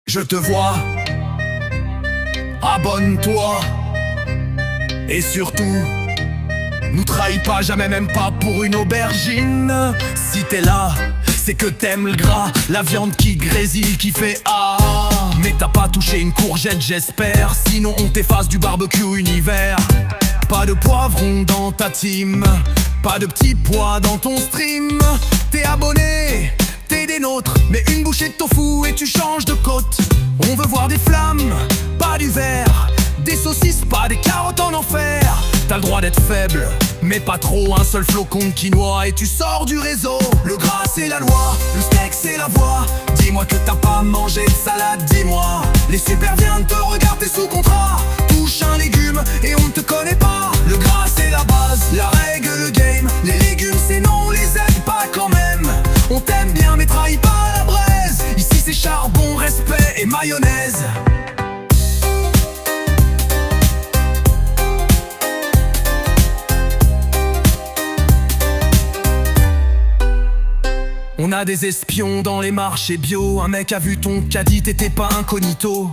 Je te vois, abonne-toi. Et surtout, nous trahis pas, jamais même pas pour une aubergine. Si t'es là, c'est que t'aimes le gras, la viande qui grésille, qui fait ah. Mais t'as pas touché une courgette, j'espère, sinon on t'efface du barbecue univers. Pas de poivron dans ta team, pas de petits pois dans ton stream. T'es abonné, t'es des nôtres, mais une bouchée de tofu et tu changes de côte. On veut voir des flammes, pas du verre, des saucisses, pas des carottes en enfer. T'as le droit d'être faible, mais pas trop, un seul flocon de quinoa et tu sors du réseau. Le gras c'est la loi, le steak c'est la voie. Dis-moi que t'as pas mangé de salade, dis-moi. Les super viens te regardent, t'es sous contrat. Touche un légume et on ne te connaît pas. Le gras c'est la base, la règle, le game. Les légumes c'est non, on les aime pas quand même. On t'aime bien mais trahis pas la braise. Ici c'est charbon, respect et mayonnaise. On a des espions dans les marchés bio. Un mec a vu ton caddie, t'étais pas incognito.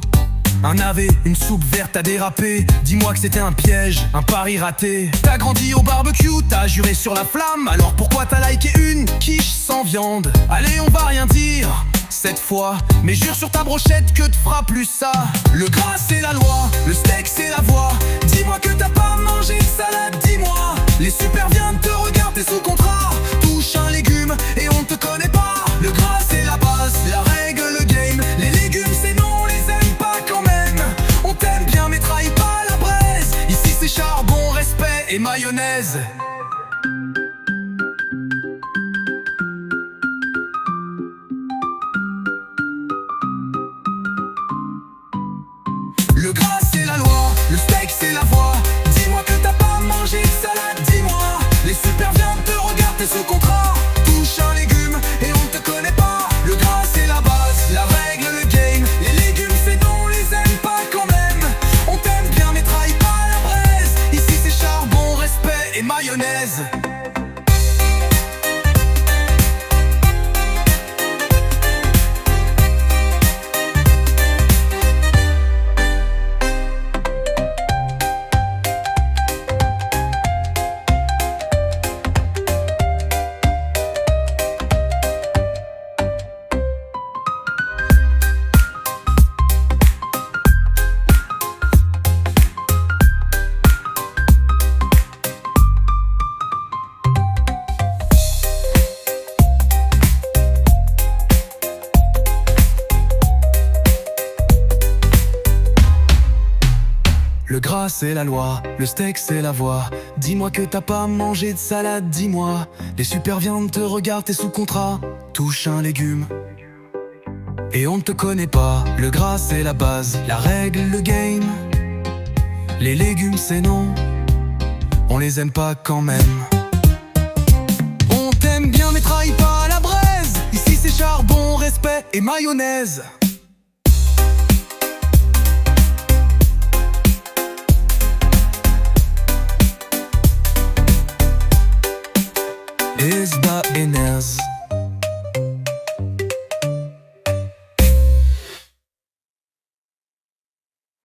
Un navet, une soupe verte a dérapé. Dis-moi que c'était un piège, un pari raté. T'as grandi au barbecue, t'as juré sur la flamme. Alors pourquoi t'as liké une quiche sans viande? Allez, on va rien dire cette fois, mais jure sur ta brochette que te fera plus ça. Le gras c'est la loi, le steak c'est la voie. Dis-moi que t'as pas mangé de salade, dis-moi. Les super viens te regardent, t'es sous contrat. Touche un légume et on te connaît pas. Le gras c'est la base, la règle, le game. Les légumes c'est non, on les aime pas quand même. On t'aime bien mais trahis pas la braise. Ici c'est charbon, respect et mayonnaise. Le gras c'est la loi, le steak c'est la voie. Dis-moi que t'as pas mangé de salade, dis-moi. Les super viens te regardent, t'es sous contrat. Touche un légume et on te connaît pas. Le gras c'est la base, la règle, le game. Les légumes c'est non, on les aime pas quand même. On t'aime bien mais trahis pas la braise. Ici c'est charbon, respect et mayonnaise. Le gras c'est la loi, le steak c'est la voie. Dis-moi que t'as pas mangé de salade, dis-moi. Les super viandes te regardent, t'es sous contrat. Touche un légume et on ne te connaît pas. Le gras c'est la base, la règle, le game. Les légumes c'est non, on les aime pas quand même. On t'aime bien mais trahis pas la braise. Ici c'est charbon, respect et mayonnaise. Is da Inez.